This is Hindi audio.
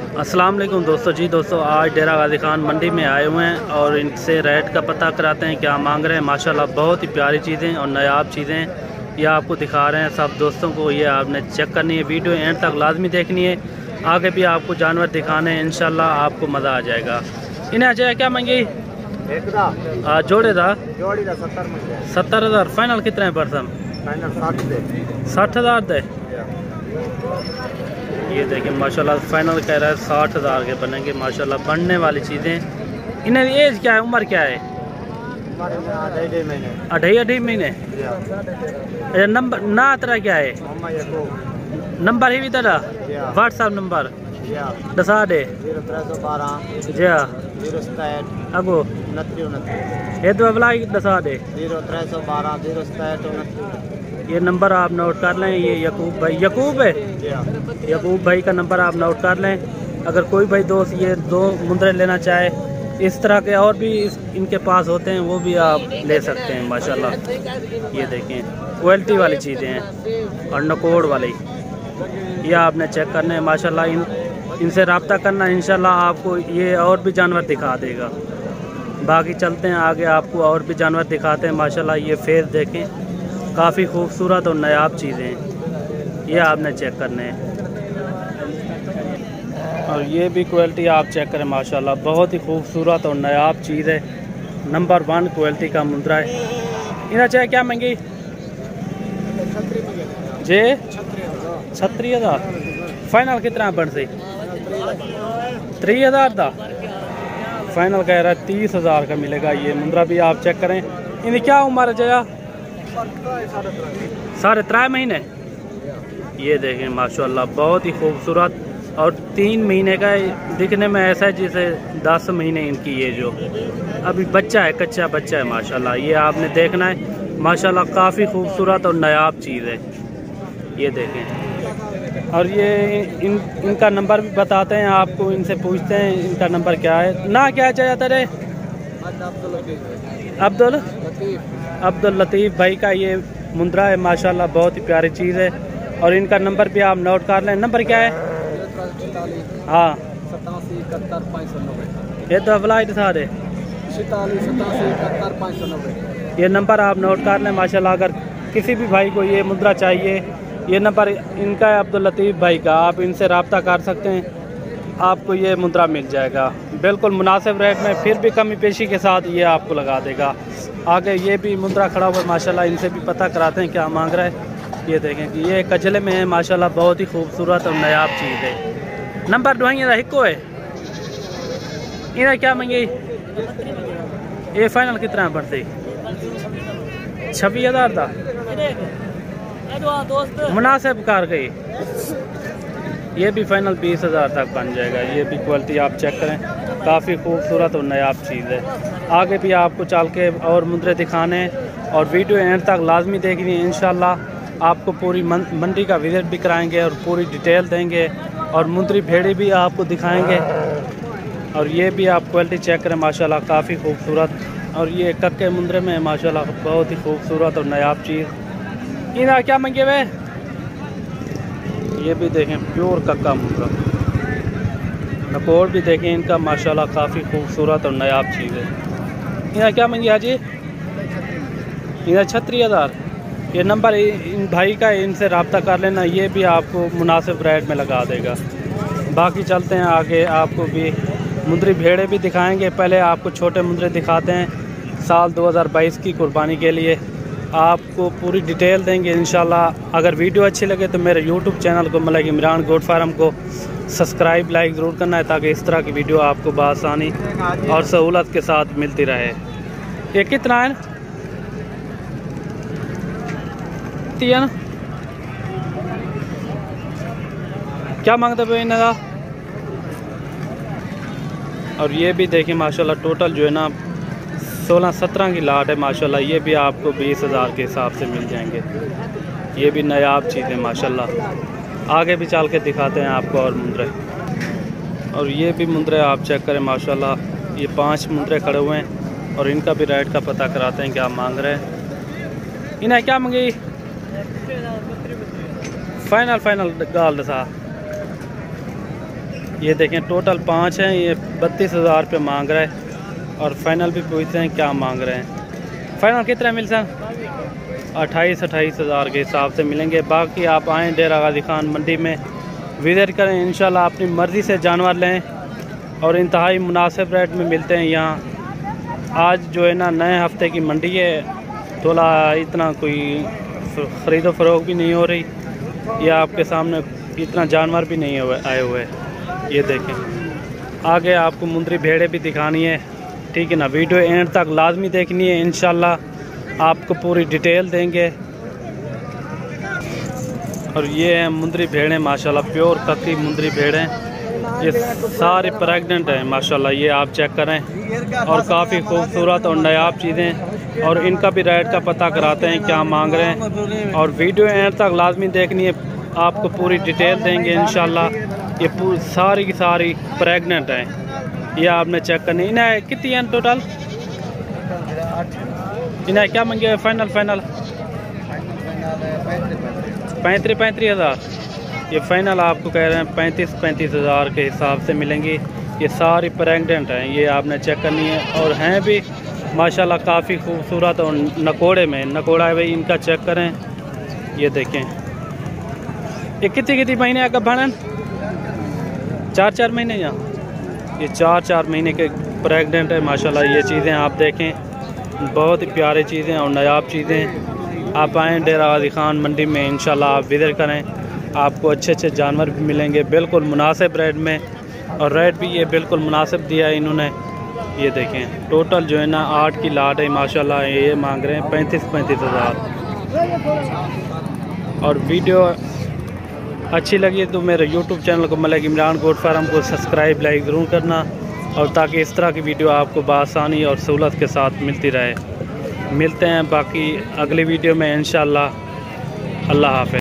अस्सलाम वालेकुम दोस्तों। जी दोस्तों, आज डेरा गाजी खान मंडी में आए हुए हैं और इनसे रेट का पता कराते हैं क्या मांग रहे हैं। माशाल्लाह बहुत ही प्यारी चीज़ें और नायाब चीज़ें ये आपको दिखा रहे हैं। सब दोस्तों को ये आपने चेक करनी है, वीडियो एंड तक लाजमी देखनी है। आगे भी आपको जानवर दिखाने हैं, इंशाल्लाह आपको मज़ा आ जाएगा। इन्हें अच्छा क्या मांगी? जोड़े था 70,000। फाइनल कितने है परसम? 60,000 दे। ये देखिए माशाल्लाह फाइनल कह रहा है 60,000 के बनेंगे। माशाल्लाह बनने वाली चीज़ें। इन्हें एज क्या है, उम्र क्या है? 2.5 महीने। नंबर ना तेरा क्या है? नंबर ही भी तेरा व्हाट्सएप नंबर दसा दे। जी हाँ अगो ये तो अगला ही दसा दे। 0312 ये नंबर आप नोट कर लें। ये यकूब है। यकूब भाई का नंबर आप नोट कर लें। अगर कोई भाई दोस्त ये 2 मुंदरे लेना चाहे, इस तरह के और भी इनके पास होते हैं, वो भी आप ले सकते हैं। माशाल्लाह ये देखें क्वालिटी वाली चीज़ें हैं और नकोड़ वाली ये आपने चेक करने हैं। माशाल्लाह इनसे रब्ता करना, इंशाल्लाह आपको ये और भी जानवर दिखा देगा। बाकी चलते हैं आगे, आपको और भी जानवर दिखाते हैं। माशाल्लाह ये फेस देखें, काफ़ी खूबसूरत और नायाब चीज़ें हैं, ये आपने चेक करने हैं। और ये भी क्वालिटी आप चेक करें, माशाल्लाह बहुत ही खूबसूरत और नायाब चीज़ है। नंबर 1 क्वालिटी का मुंद्रा है। इन्हें चाहे क्या महंगी जे? 36,000। फाइनल कितना बन से? 3,000 का फाइनल कह रहा है। 30,000 का मिलेगा। ये मुंद्रा भी आप चेक करें। इन्हें क्या उम्र है जया? 3.5 महीने। ये देखें माशाल्लाह बहुत ही खूबसूरत और 3 महीने का दिखने में ऐसा है जैसे 10 महीने इनकी ये जो अभी बच्चा है, कच्चा बच्चा है। माशाल्लाह ये आपने देखना है। माशाल्लाह काफ़ी खूबसूरत और नायाब चीज़ है। ये देखें और ये इनका नंबर भी बताते हैं आपको, इनसे पूछते हैं इनका नंबर क्या है। ना क्या चाहिए तेरे? अब्दुल लतीफ़ भाई का ये मुंद्रा है। माशाल्लाह बहुत ही प्यारी चीज़ है और इनका नंबर भी आप नोट कर लें। नंबर क्या है? हाँ 87 71 590। ये तो अफ्लाइट था रे। 87 71 590 ये नंबर आप नोट कर लें। माशाल्लाह अगर किसी भी भाई को ये मुद्रा चाहिए, ये नंबर इनका है अब्दुल लतीफ़ भाई का, आप इनसे रब्ता कर सकते हैं, आपको ये मुद्रा मिल जाएगा बिल्कुल मुनासिब रेट में। फिर भी कमी पेशी के साथ ये आपको लगा देगा। आगे ये भी मुद्रा खड़ा हुआ है। माशाल्लाह इनसे भी पता कराते हैं क्या मांग रहा है। ये देखें कि ये कजले में है। माशाल्लाह बहुत ही खूबसूरत और नायाब चीज़ है। नंबर ढूंढिए हिक्को है। इन्हें क्या मांगी? ये फाइनल कितना है बढ़ती? 26,000 था। मुनासिब कार गई। ये भी फाइनल 20,000 तक बन जाएगा। ये भी क्वालिटी आप चेक करें, काफ़ी खूबसूरत और नायाब चीज़ है। आगे भी आपको चल के और मुंद्रे दिखाने और वीडियो एंड तक लाजमी देखनी है। इंशाल्लाह आपको पूरी मंडी का विजिट भी कराएंगे और पूरी डिटेल देंगे और मुंद्री भेड़ी भी आपको दिखाएंगे। और ये भी आप क्वालिटी चेक करें, माशाल्लाह काफ़ी खूबसूरत। और ये कक्के मुंद्रे में माशाल्लाह बहुत ही खूबसूरत और नायाब चीज़। इन्हें क्या मंगे हुए? ये भी देखें प्योर कक्का मुंद्रा। नकोड़ भी देखें इनका, माशाल्लाह काफ़ी खूबसूरत और नायाब चीज़ है। इन्हें क्या मंगी हाजी? इन्हें 36,000। ये नंबर इन भाई का, इनसे रब्ता कर लेना, ये भी आपको मुनासिब रेट में लगा देगा। बाकी चलते हैं आगे, आपको भी मुंद्री भेड़े भी दिखाएंगे। पहले आपको छोटे मुंद्रे दिखाते हैं साल 2022 की कुर्बानी के लिए, आपको पूरी डिटेल देंगे इंशाल्लाह। अगर वीडियो अच्छी लगे तो मेरे यूट्यूब चैनल को मलिक इमरान गोट फार्म को सब्सक्राइब लाइक ज़रूर करना है, ताकि इस तरह की वीडियो आपको बआसानी और सहूलत के साथ मिलती रहे। ये कितना है? 3 क्या मांगते पे इनका? और ये भी देखिए माशाल्लाह टोटल जो है ना 16-17 की लाट है। माशाल्लाह ये भी आपको 20,000 के हिसाब से मिल जाएंगे। ये भी नायाब चीज़ है माशाल्लाह। आगे भी चल के दिखाते हैं आपको और मुंद्रे। और ये भी मुंद्रे आप चेक करें माशाल्लाह। ये 5 मुंद्रे खड़े हुए हैं और इनका भी रेट का पता कराते हैं क्या मांग रहे हैं। इन्हें क्या मांगी? फाइनल गाल दसा ये देखें टोटल 5 हैं। ये 32,000 रुपये मांग रहा है और फाइनल भी पूछते हैं क्या मांग रहे हैं। फाइनल कितना मिल सकता? 28,000 के हिसाब से मिलेंगे। बाकी आप आएँ डेरा गाजी खान मंडी में विज़िट करें, इंशाल्लाह अपनी मर्ज़ी से जानवर लें और इंतहाई मुनासिब रेट में मिलते हैं यहाँ। आज जो है ना नए हफ्ते की मंडी है, थोड़ा इतना कोई ख़रीदो फ़रोख्त भी नहीं हो रही, या आपके सामने इतना जानवर भी नहीं आए हुए। ये देखें, आगे आपको मुंदरी भेड़े भी दिखानी है, ठीक है ना। वीडियो एंड तक लाजमी देखनी है, इंशाल्लाह आपको पूरी डिटेल देंगे। और ये है मुंदरी भेड़ें, माशाल्लाह प्योर ककड़ी मुंदरी भेड़ें, ये सारे प्रेग्नेंट हैं माशाल्लाह। ये आप चेक करें और काफ़ी खूबसूरत और नायाब चीज़ें, और इनका भी रेट का पता कराते हैं क्या मांग रहे हैं। और वीडियो एंड तक लाजमी देखनी है, आपको पूरी डिटेल देंगे इंशाल्लाह। ये सारी की सारी प्रेग्नेंट हैं, ये आपने चेक करनी। इन्हें कितनी है टोटल? इन्हें क्या मांगे फाइनल? 35,000। ये फाइनल आपको कह रहे हैं 35,000 के हिसाब से मिलेंगी। ये सारी प्रेग्नेंट हैं, ये आपने चेक करनी है। और हैं भी माशाल्लाह काफ़ी खूबसूरत और नकोड़े में। नकोड़ा है भाई, इनका चेक करें। ये देखें, ये कितनी महीने का भाड़न? 4 महीने। यहाँ ये 4 महीने के प्रेग्नेंट है माशाल्लाह। ये चीज़ें आप देखें, बहुत ही प्यारी चीज़ें और नायाब चीज़ें। आप आएँ डेरा गाजी खान मंडी में, इंशाल्लाह आप विज़िट करें, आपको अच्छे जानवर भी मिलेंगे बिल्कुल मुनासिब रेट में। और रेट भी ये बिल्कुल मुनासिब दिया है इन्होंने। ये देखें टोटल जो है ना 8 की लाट है माशाल्लाह। ये मांग रहे हैं 35,000। और वीडियो अच्छी लगी तो मेरे YouTube चैनल को मलिक इमरान गोट फार्म को सब्सक्राइब लाइक ज़रूर करना, और ताकि इस तरह की वीडियो आपको बआसानी और सहूलत के साथ मिलती रहे। मिलते हैं बाकी अगली वीडियो में इंशाल्लाह। अल्लाह हाफ़िज़।